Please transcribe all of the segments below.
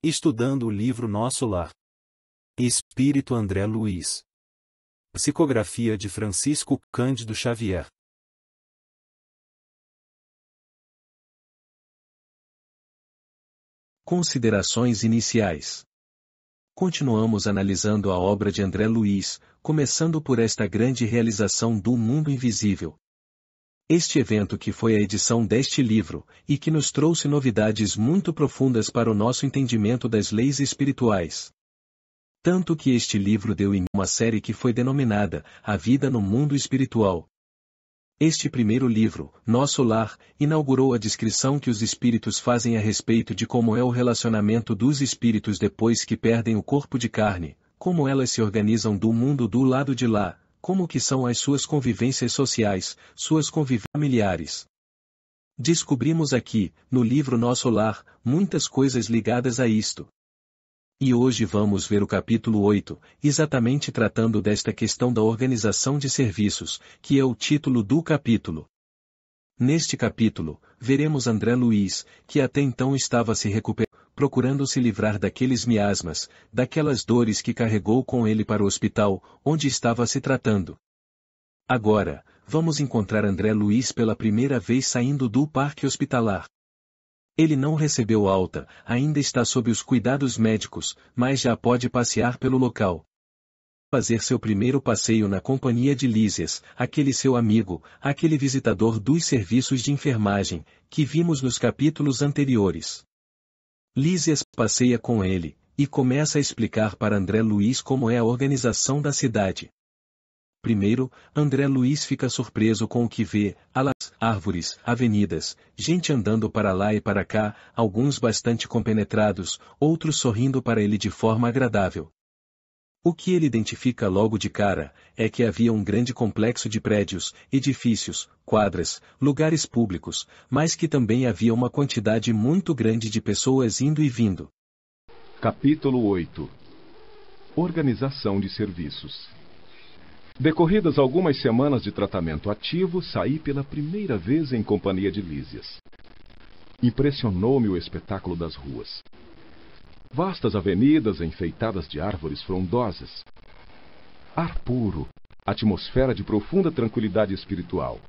Estudando o livro Nosso Lar. Espírito André Luiz. Psicografia de Francisco Cândido Xavier. Considerações iniciais. Continuamos analisando a obra de André Luiz, começando por esta grande realização do mundo invisível. Este evento que foi a edição deste livro, e que nos trouxe novidades muito profundas para o nosso entendimento das leis espirituais. Tanto que este livro deu início a uma série que foi denominada A Vida no Mundo Espiritual. Este primeiro livro, Nosso Lar, inaugurou a descrição que os espíritos fazem a respeito de como é o relacionamento dos espíritos depois que perdem o corpo de carne, como elas se organizam do mundo do lado de lá, como que são as suas convivências sociais, suas convivências familiares. Descobrimos aqui, no livro Nosso Lar, muitas coisas ligadas a isto. E hoje vamos ver o capítulo 8, exatamente tratando desta questão da organização de serviços, que é o título do capítulo. Neste capítulo, veremos André Luiz, que até então estava se recuperando, procurando se livrar daqueles miasmas, daquelas dores que carregou com ele para o hospital, onde estava se tratando. Agora, vamos encontrar André Luiz pela primeira vez saindo do parque hospitalar. Ele não recebeu alta, ainda está sob os cuidados médicos, mas já pode passear pelo local. Fazer seu primeiro passeio na companhia de Lísias, aquele seu amigo, aquele visitador dos serviços de enfermagem, que vimos nos capítulos anteriores. Lísias passeia com ele, e começa a explicar para André Luiz como é a organização da cidade. Primeiro, André Luiz fica surpreso com o que vê, árvores, avenidas, gente andando para lá e para cá, alguns bastante compenetrados, outros sorrindo para ele de forma agradável. O que ele identifica logo de cara, é que havia um grande complexo de prédios, edifícios, quadras, lugares públicos, mas que também havia uma quantidade muito grande de pessoas indo e vindo. Capítulo 8. Organização de serviços. Decorridas algumas semanas de tratamento ativo, saí pela primeira vez em companhia de Lísias. Impressionou-me o espetáculo das ruas. Vastas avenidas enfeitadas de árvores frondosas. Ar puro, atmosfera de profunda tranquilidade espiritual.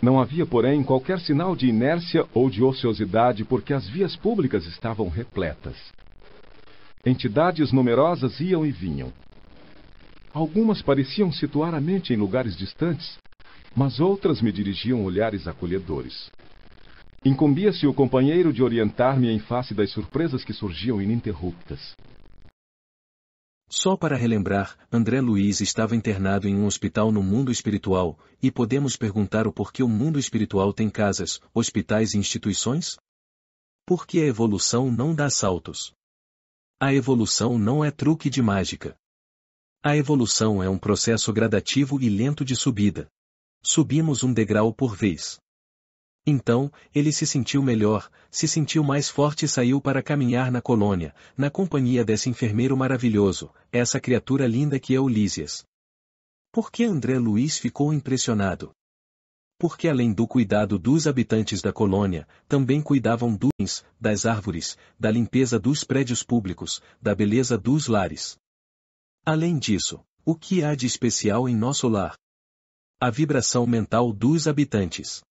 Não havia, porém, qualquer sinal de inércia ou de ociosidade porque as vias públicas estavam repletas. Entidades numerosas iam e vinham. Algumas pareciam situar a mente em lugares distantes, mas outras me dirigiam olhares acolhedores. Incumbia-se o companheiro de orientar-me em face das surpresas que surgiam ininterruptas. Só para relembrar, André Luiz estava internado em um hospital no mundo espiritual, e podemos perguntar o porquê o mundo espiritual tem casas, hospitais e instituições? Porque a evolução não dá saltos. A evolução não é truque de mágica. A evolução é um processo gradativo e lento de subida. Subimos um degrau por vez. Então, ele se sentiu melhor, se sentiu mais forte e saiu para caminhar na colônia, na companhia desse enfermeiro maravilhoso, essa criatura linda que é o Lísias. Por que André Luiz ficou impressionado? Porque além do cuidado dos habitantes da colônia, também cuidavam das árvores, da limpeza dos prédios públicos, da beleza dos lares. Além disso, o que há de especial em nosso lar? A vibração mental dos habitantes.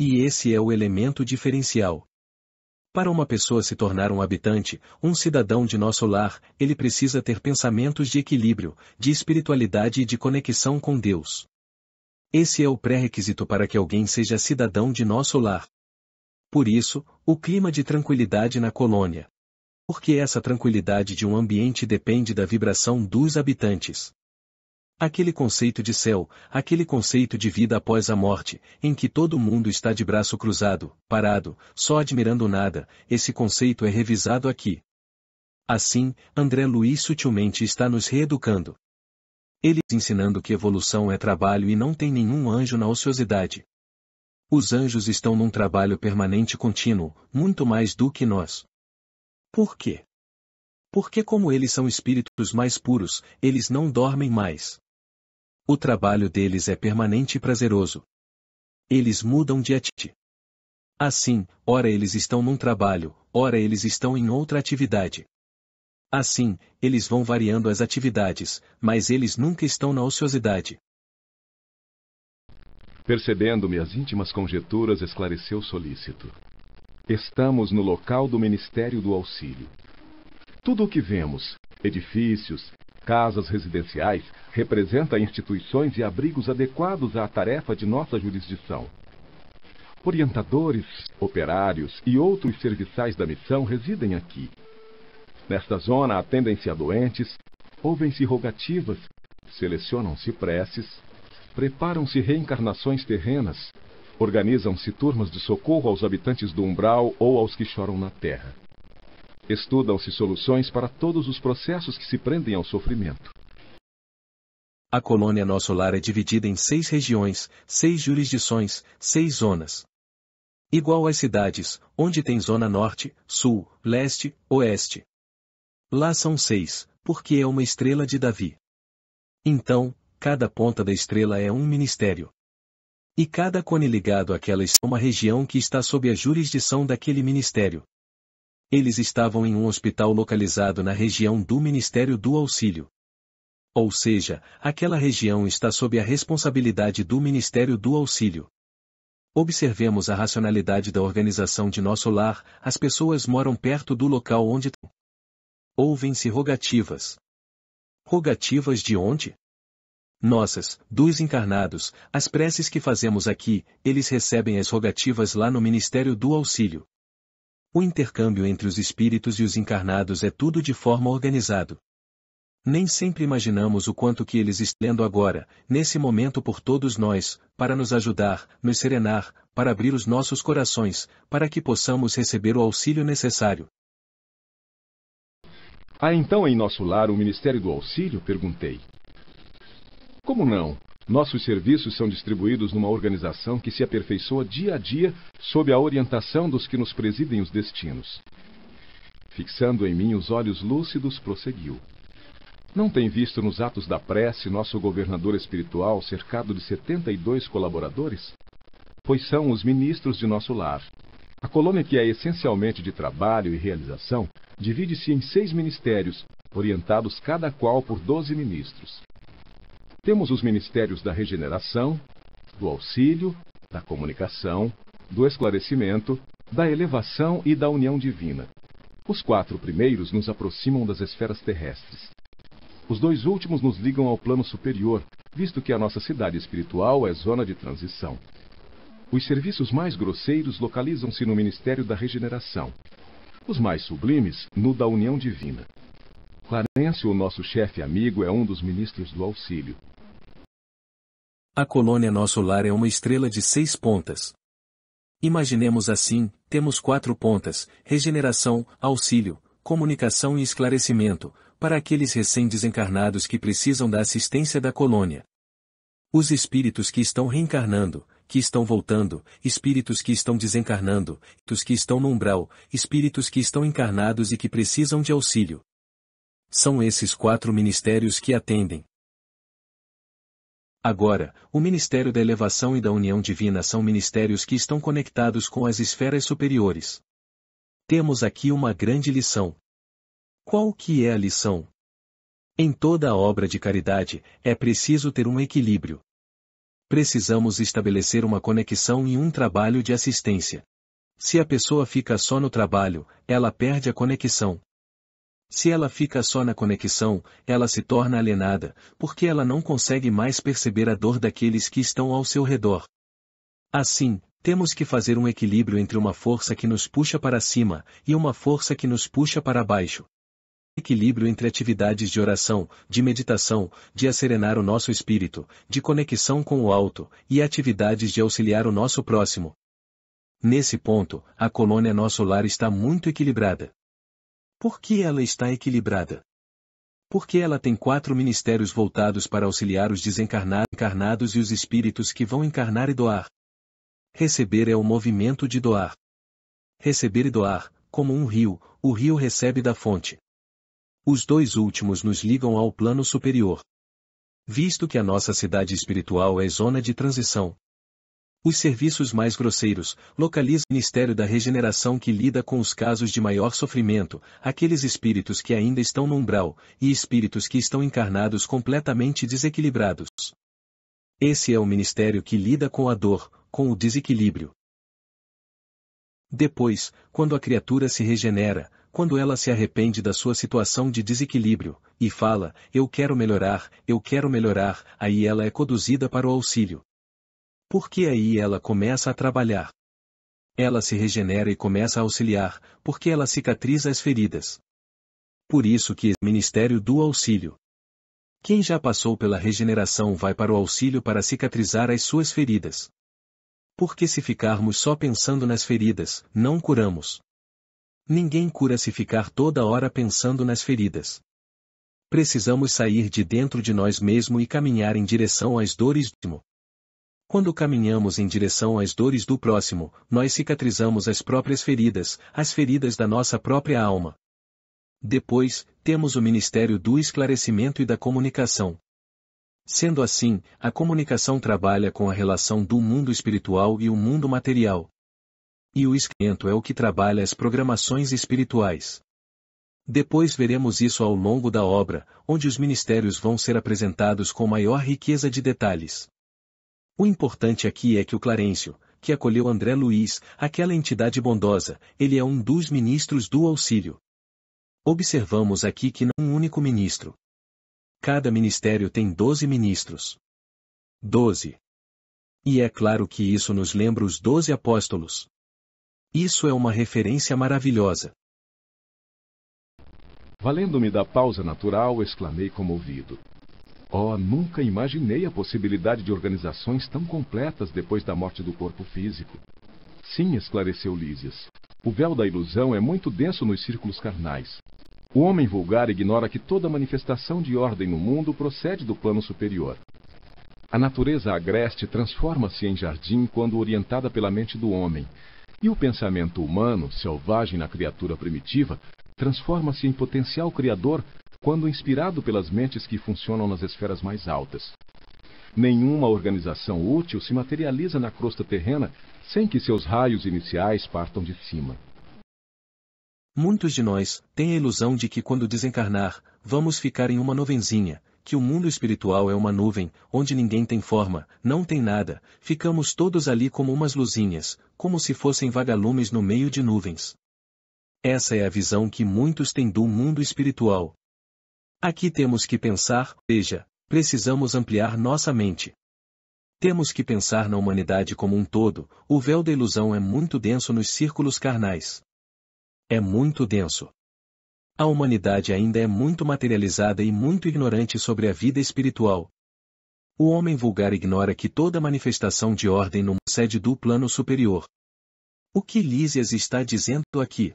E esse é o elemento diferencial. Para uma pessoa se tornar um habitante, um cidadão de nosso lar, ele precisa ter pensamentos de equilíbrio, de espiritualidade e de conexão com Deus. Esse é o pré-requisito para que alguém seja cidadão de nosso lar. Por isso, o clima de tranquilidade na colônia. Porque essa tranquilidade de um ambiente depende da vibração dos habitantes. Aquele conceito de céu, aquele conceito de vida após a morte, em que todo mundo está de braço cruzado, parado, só admirando nada, esse conceito é revisado aqui. Assim, André Luiz sutilmente está nos reeducando. Ele ensinando que evolução é trabalho e não tem nenhum anjo na ociosidade. Os anjos estão num trabalho permanente contínuo, muito mais do que nós. Por quê? Porque como eles são espíritos mais puros, eles não dormem mais. O trabalho deles é permanente e prazeroso. Eles mudam de atitude. Assim, ora eles estão num trabalho, ora eles estão em outra atividade. Assim, eles vão variando as atividades, mas eles nunca estão na ociosidade. Percebendo-me as íntimas conjecturas, esclareceu solícito. Estamos no local do Ministério do Auxílio. Tudo o que vemos, edifícios, casas residenciais, representa instituições e abrigos adequados à tarefa de nossa jurisdição. Orientadores, operários e outros serviçais da missão residem aqui. Nesta zona atendem-se a doentes, ouvem-se rogativas, selecionam-se preces, preparam-se reencarnações terrenas, organizam-se turmas de socorro aos habitantes do umbral ou aos que choram na terra. Estudam-se soluções para todos os processos que se prendem ao sofrimento. A colônia Nosso Lar é dividida em 6 regiões, 6 jurisdições, 6 zonas. Igual às cidades, onde tem zona norte, sul, leste, oeste. Lá são 6, porque é uma estrela de Davi. Então, cada ponta da estrela é um ministério. E cada cone ligado àquela é uma região que está sob a jurisdição daquele ministério. Eles estavam em um hospital localizado na região do Ministério do Auxílio. Ou seja, aquela região está sob a responsabilidade do Ministério do Auxílio. Observemos a racionalidade da organização de Nosso Lar, as pessoas moram perto do local onde ouvem-se rogativas. Rogativas de onde? Nossas, dos encarnados, as preces que fazemos aqui, eles recebem as rogativas lá no Ministério do Auxílio. O intercâmbio entre os espíritos e os encarnados é tudo de forma organizada. Nem sempre imaginamos o quanto que eles estão lendo agora, nesse momento por todos nós, para nos ajudar, nos serenar, para abrir os nossos corações, para que possamos receber o auxílio necessário. Há então em Nosso Lar o Ministério do Auxílio? Perguntei. Como não? Nossos serviços são distribuídos numa organização que se aperfeiçoa dia a dia sob a orientação dos que nos presidem os destinos. Fixando em mim os olhos lúcidos, prosseguiu. Não tem visto nos atos da prece nosso governador espiritual cercado de 72 colaboradores? Pois são os ministros de Nosso Lar. A colônia, que é essencialmente de trabalho e realização, divide-se em 6 ministérios, orientados cada qual por 12 ministros. Temos os ministérios da regeneração, do auxílio, da comunicação, do esclarecimento, da elevação e da união divina. Os 4 primeiros nos aproximam das esferas terrestres. Os 2 últimos nos ligam ao plano superior, visto que a nossa cidade espiritual é zona de transição. Os serviços mais grosseiros localizam-se no Ministério da Regeneração. Os mais sublimes, no da União Divina. Clarencio, o nosso chefe amigo, é um dos ministros do auxílio. A colônia Nosso Lar é uma estrela de 6 pontas. Imaginemos assim, temos 4 pontas, regeneração, auxílio, comunicação e esclarecimento, para aqueles recém-desencarnados que precisam da assistência da colônia. Os espíritos que estão reencarnando, que estão voltando, espíritos que estão desencarnando, os que estão no umbral, espíritos que estão encarnados e que precisam de auxílio. São esses 4 ministérios que atendem. Agora, o Ministério da Elevação e da União Divina são ministérios que estão conectados com as esferas superiores. Temos aqui uma grande lição. Qual que é a lição? Em toda a obra de caridade, é preciso ter um equilíbrio. Precisamos estabelecer uma conexão e um trabalho de assistência. Se a pessoa fica só no trabalho, ela perde a conexão. Se ela fica só na conexão, ela se torna alienada, porque ela não consegue mais perceber a dor daqueles que estão ao seu redor. Assim, temos que fazer um equilíbrio entre uma força que nos puxa para cima, e uma força que nos puxa para baixo. Equilíbrio entre atividades de oração, de meditação, de asserenar o nosso espírito, de conexão com o alto, e atividades de auxiliar o nosso próximo. Nesse ponto, a colônia Nosso Lar está muito equilibrada. Por que ela está equilibrada? Porque ela tem 4 ministérios voltados para auxiliar os desencarnados e os espíritos que vão encarnar e doar. Receber é o movimento de doar. Receber e doar, como um rio, o rio recebe da fonte. Os 2 últimos nos ligam ao plano superior. Visto que a nossa cidade espiritual é zona de transição. Os serviços mais grosseiros localizam o Ministério da Regeneração que lida com os casos de maior sofrimento, aqueles espíritos que ainda estão no umbral, e espíritos que estão encarnados completamente desequilibrados. Esse é o ministério que lida com a dor, com o desequilíbrio. Depois, quando a criatura se regenera, quando ela se arrepende da sua situação de desequilíbrio, e fala, eu quero melhorar, aí ela é conduzida para o auxílio. Porque aí ela começa a trabalhar. Ela se regenera e começa a auxiliar, porque ela cicatriza as feridas. Por isso que é o ministério do auxílio. Quem já passou pela regeneração vai para o auxílio para cicatrizar as suas feridas. Porque se ficarmos só pensando nas feridas, não curamos. Ninguém cura se ficar toda hora pensando nas feridas. Precisamos sair de dentro de nós mesmos e caminhar em direção às dores do próximo. Quando caminhamos em direção às dores do próximo, nós cicatrizamos as próprias feridas, as feridas da nossa própria alma. Depois, temos o ministério do esclarecimento e da comunicação. Sendo assim, a comunicação trabalha com a relação do mundo espiritual e o mundo material. E o esclarecimento é o que trabalha as programações espirituais. Depois veremos isso ao longo da obra, onde os ministérios vão ser apresentados com maior riqueza de detalhes. O importante aqui é que o Clarencio, que acolheu André Luiz, aquela entidade bondosa, ele é um dos ministros do auxílio. Observamos aqui que não é um único ministro. Cada ministério tem 12 ministros. 12. E é claro que isso nos lembra os 12 apóstolos. Isso é uma referência maravilhosa. Valendo-me da pausa natural, exclamei comovido. Oh, nunca imaginei a possibilidade de organizações tão completas depois da morte do corpo físico. Sim, esclareceu Lísias. O véu da ilusão é muito denso nos círculos carnais. O homem vulgar ignora que toda manifestação de ordem no mundo procede do plano superior. A natureza agreste transforma-se em jardim quando orientada pela mente do homem, e o pensamento humano, selvagem na criatura primitiva, transforma-se em potencial criador quando inspirado pelas mentes que funcionam nas esferas mais altas. Nenhuma organização útil se materializa na crosta terrena sem que seus raios iniciais partam de cima. Muitos de nós têm a ilusão de que quando desencarnar, vamos ficar em uma nuvenzinha, que o mundo espiritual é uma nuvem, onde ninguém tem forma, não tem nada, ficamos todos ali como umas luzinhas, como se fossem vagalumes no meio de nuvens. Essa é a visão que muitos têm do mundo espiritual. Aqui temos que pensar, veja, precisamos ampliar nossa mente. Temos que pensar na humanidade como um todo, o véu da ilusão é muito denso nos círculos carnais. É muito denso. A humanidade ainda é muito materializada e muito ignorante sobre a vida espiritual. O homem vulgar ignora que toda manifestação de ordem no mundo procede do plano superior. O que Lísias está dizendo aqui?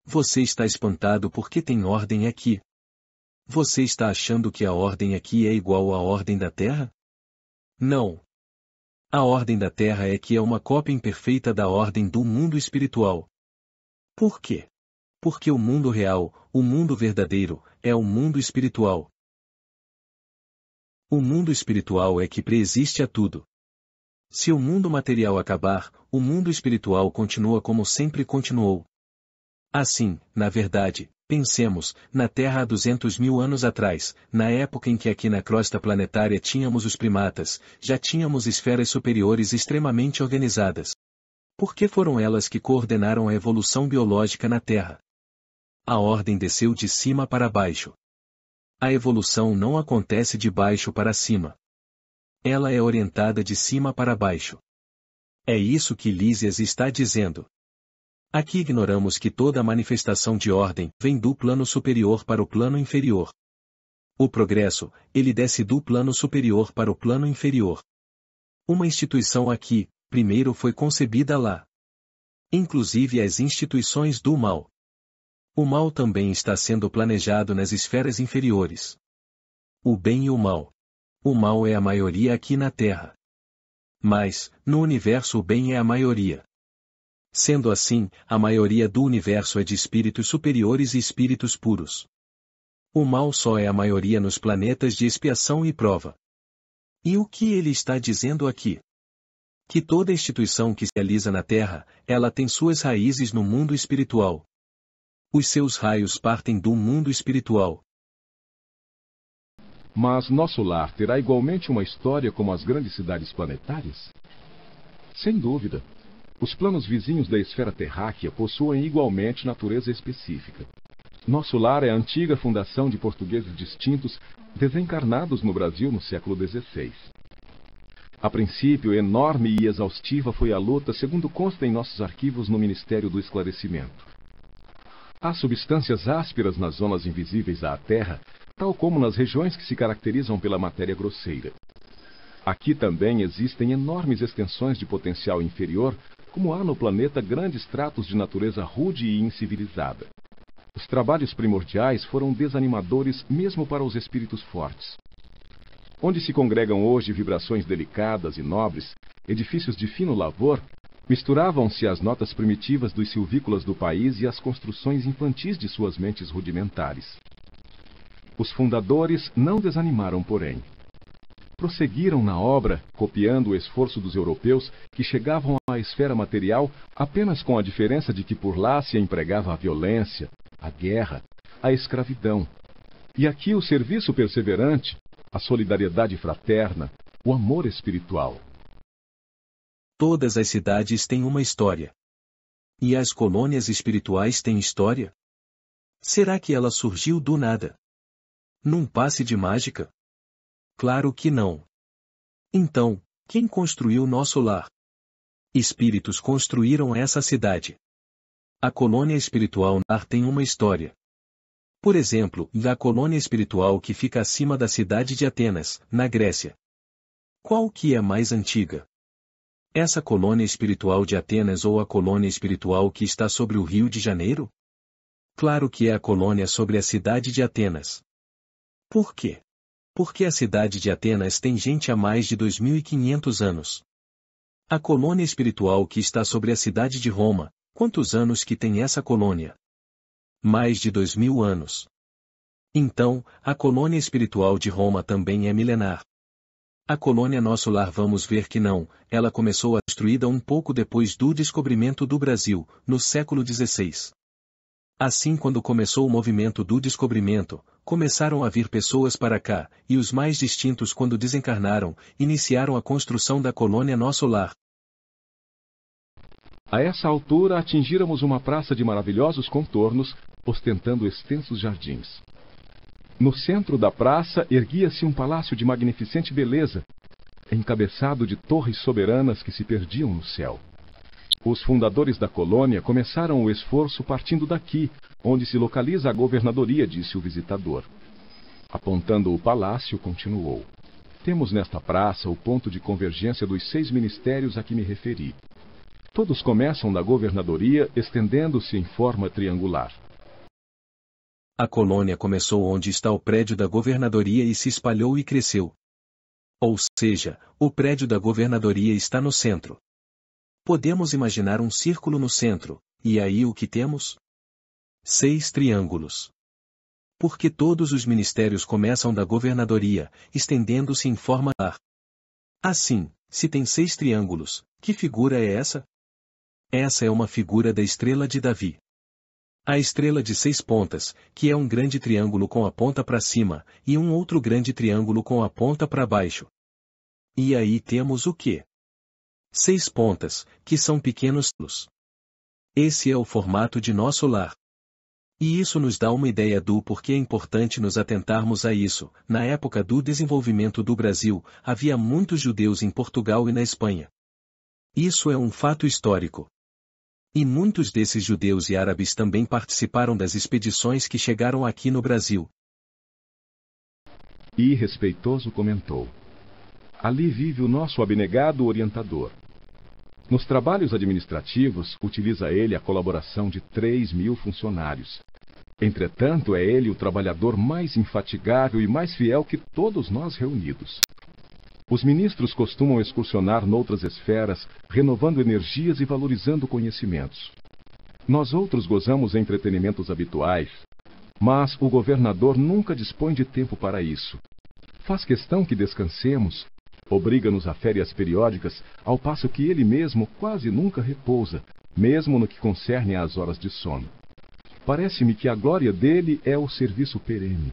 Você está espantado porque tem ordem aqui. Você está achando que a ordem aqui é igual à ordem da Terra? Não. A ordem da Terra é que é uma cópia imperfeita da ordem do mundo espiritual. Por quê? Porque o mundo real, o mundo verdadeiro, é o mundo espiritual. O mundo espiritual é que preexiste a tudo. Se o mundo material acabar, o mundo espiritual continua como sempre continuou. Assim, na verdade, pensemos, na Terra há 200 mil anos atrás, na época em que aqui na crosta planetária tínhamos os primatas, já tínhamos esferas superiores extremamente organizadas. Por que foram elas que coordenaram a evolução biológica na Terra? A ordem desceu de cima para baixo. A evolução não acontece de baixo para cima. Ela é orientada de cima para baixo. É isso que Lísias está dizendo. Aqui ignoramos que toda manifestação de ordem vem do plano superior para o plano inferior. O progresso, ele desce do plano superior para o plano inferior. Uma instituição aqui, primeiro foi concebida lá. Inclusive as instituições do mal. O mal também está sendo planejado nas esferas inferiores. O bem e o mal. O mal é a maioria aqui na Terra. Mas, no universo o bem é a maioria. Sendo assim, a maioria do universo é de espíritos superiores e espíritos puros. O mal só é a maioria nos planetas de expiação e prova. E o que ele está dizendo aqui? Que toda instituição que se realiza na Terra, ela tem suas raízes no mundo espiritual. Os seus raios partem do mundo espiritual. Mas nosso lar terá igualmente uma história como as grandes cidades planetárias? Sem dúvida. Os planos vizinhos da esfera terráquea possuem igualmente natureza específica. Nosso lar é a antiga fundação de portugueses distintos, desencarnados no Brasil no século XVI. A princípio, enorme e exaustiva foi a luta, segundo consta em nossos arquivos no Ministério do Esclarecimento. Há substâncias ásperas nas zonas invisíveis à Terra, tal como nas regiões que se caracterizam pela matéria grosseira. Aqui também existem enormes extensões de potencial inferior, como há no planeta grandes tratos de natureza rude e incivilizada. Os trabalhos primordiais foram desanimadores mesmo para os espíritos fortes. Onde se congregam hoje vibrações delicadas e nobres, edifícios de fino lavor, misturavam-se as notas primitivas dos silvícolas do país e as construções infantis de suas mentes rudimentares. Os fundadores não desanimaram, porém. Prosseguiram na obra, copiando o esforço dos europeus que chegavam à esfera material apenas com a diferença de que por lá se empregava a violência, a guerra, a escravidão. E aqui o serviço perseverante, a solidariedade fraterna, o amor espiritual. Todas as cidades têm uma história. E as colônias espirituais têm história? Será que ela surgiu do nada? Num passe de mágica? Claro que não. Então, quem construiu nosso lar? Espíritos construíram essa cidade. A colônia espiritual lar tem uma história. Por exemplo, a colônia espiritual que fica acima da cidade de Atenas, na Grécia. Qual que é mais antiga? Essa colônia espiritual de Atenas ou a colônia espiritual que está sobre o Rio de Janeiro? Claro que é a colônia sobre a cidade de Atenas. Por quê? Porque a cidade de Atenas tem gente há mais de 2.500 anos. A colônia espiritual que está sobre a cidade de Roma, quantos anos que tem essa colônia? Mais de 2.000 anos. Então, a colônia espiritual de Roma também é milenar. A colônia Nosso Lar vamos ver que não, ela começou a ser construída um pouco depois do descobrimento do Brasil, no século XVI. Assim, quando começou o movimento do descobrimento, começaram a vir pessoas para cá, e os mais distintos quando desencarnaram, iniciaram a construção da colônia Nosso Lar. A essa altura atingíramos uma praça de maravilhosos contornos, ostentando extensos jardins. No centro da praça erguia-se um palácio de magnificente beleza, encabeçado de torres soberanas que se perdiam no céu. Os fundadores da colônia começaram o esforço partindo daqui, onde se localiza a governadoria, disse o visitador. Apontando o palácio, continuou. Temos nesta praça o ponto de convergência dos 6 ministérios a que me referi. Todos começam da governadoria, estendendo-se em forma triangular. A colônia começou onde está o prédio da governadoria e se espalhou e cresceu. Ou seja, o prédio da governadoria está no centro. Podemos imaginar um círculo no centro, e aí o que temos? 6 triângulos. Porque todos os ministérios começam da governadoria, estendendo-se em forma lar. Assim, se tem 6 triângulos, que figura é essa? Essa é uma figura da estrela de Davi. A estrela de 6 pontas, que é um grande triângulo com a ponta para cima, e um outro grande triângulo com a ponta para baixo. E aí temos o quê? 6 pontas, que são pequenos círculos. Esse é o formato de nosso lar. E isso nos dá uma ideia do porquê é importante nos atentarmos a isso. Na época do desenvolvimento do Brasil, havia muitos judeus em Portugal e na Espanha. Isso é um fato histórico. E muitos desses judeus e árabes também participaram das expedições que chegaram aqui no Brasil. E respeitoso comentou: ali vive o nosso abnegado orientador. Nos trabalhos administrativos, utiliza ele a colaboração de 3.000 funcionários. Entretanto, é ele o trabalhador mais infatigável e mais fiel que todos nós reunidos. Os ministros costumam excursionar noutras esferas, renovando energias e valorizando conhecimentos. Nós outros gozamos entretenimentos habituais, mas o governador nunca dispõe de tempo para isso. Faz questão que descansemos, Obriga-nos a férias periódicas, ao passo que ele mesmo quase nunca repousa, mesmo no que concerne às horas de sono. Parece-me que a glória dele é o serviço perene.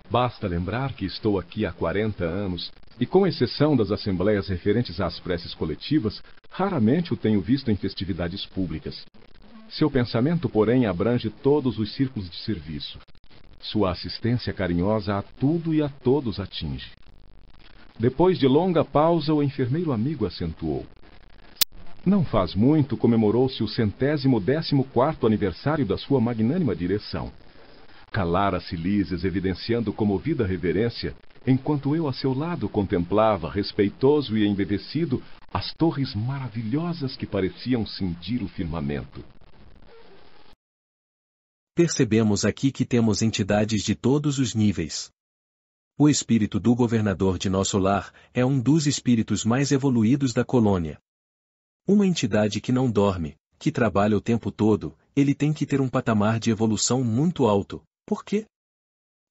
Basta lembrar que estou aqui há 40 anos, e com exceção das assembleias referentes às preces coletivas, raramente o tenho visto em festividades públicas. Seu pensamento, porém, abrange todos os círculos de serviço. Sua assistência carinhosa a tudo e a todos atinge. Depois de longa pausa, o enfermeiro amigo acentuou. Não faz muito comemorou-se o 114º aniversário da sua magnânima direção. Calara-se Lises, evidenciando comovida reverência, enquanto eu a seu lado contemplava, respeitoso e embevecido, as torres maravilhosas que pareciam cindir o firmamento. Percebemos aqui que temos entidades de todos os níveis. O espírito do governador de nosso lar é um dos espíritos mais evoluídos da colônia. Uma entidade que não dorme, que trabalha o tempo todo, ele tem que ter um patamar de evolução muito alto. Por quê?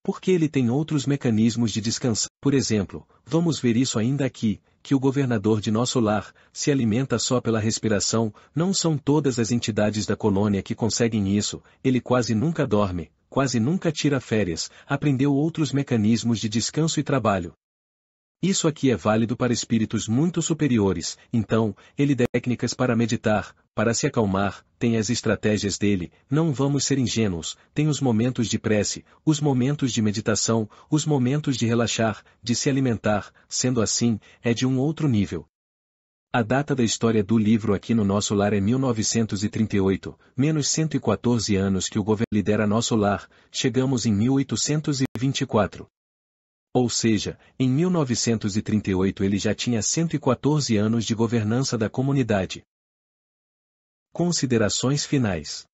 Porque ele tem outros mecanismos de descanso. Por exemplo, vamos ver isso ainda aqui, que o governador de nosso lar se alimenta só pela respiração. Não são todas as entidades da colônia que conseguem isso. Ele quase nunca dorme, quase nunca tira férias, aprendeu outros mecanismos de descanso e trabalho. Isso aqui é válido para espíritos muito superiores, então, ele tem técnicas para meditar, para se acalmar, tem as estratégias dele, não vamos ser ingênuos, tem os momentos de prece, os momentos de meditação, os momentos de relaxar, de se alimentar, sendo assim, é de um outro nível. A data da história do livro aqui no nosso lar é 1938, menos 114 anos que o governo lidera nosso lar, chegamos em 1824. Ou seja, em 1938 ele já tinha 114 anos de governança da comunidade. Considerações finais.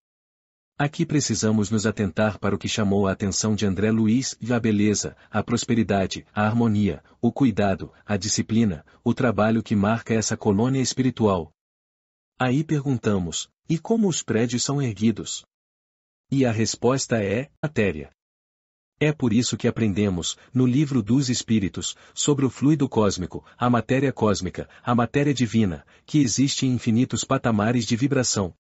Aqui precisamos nos atentar para o que chamou a atenção de André Luiz, a beleza, a prosperidade, a harmonia, o cuidado, a disciplina, o trabalho que marca essa colônia espiritual. Aí perguntamos, e como os prédios são erguidos? E a resposta é, matéria. É por isso que aprendemos, no Livro dos Espíritos, sobre o fluido cósmico, a matéria cósmica, a matéria divina, que existe em infinitos patamares de vibração.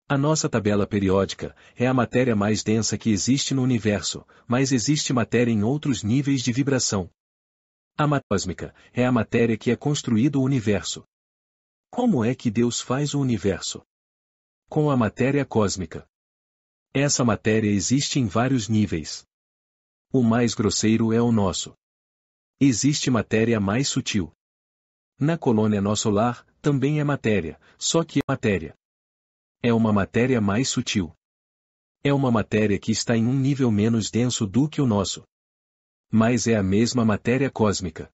A nossa tabela periódica é a matéria mais densa que existe no universo, mas existe matéria em outros níveis de vibração. A matéria cósmica é a matéria que é construído o universo. Como é que Deus faz o universo? Com a matéria cósmica. Essa matéria existe em vários níveis. O mais grosseiro é o nosso. Existe matéria mais sutil. Na colônia nosso lar, também é matéria, só que é matéria. É uma matéria mais sutil. É uma matéria que está em um nível menos denso do que o nosso. Mas é a mesma matéria cósmica.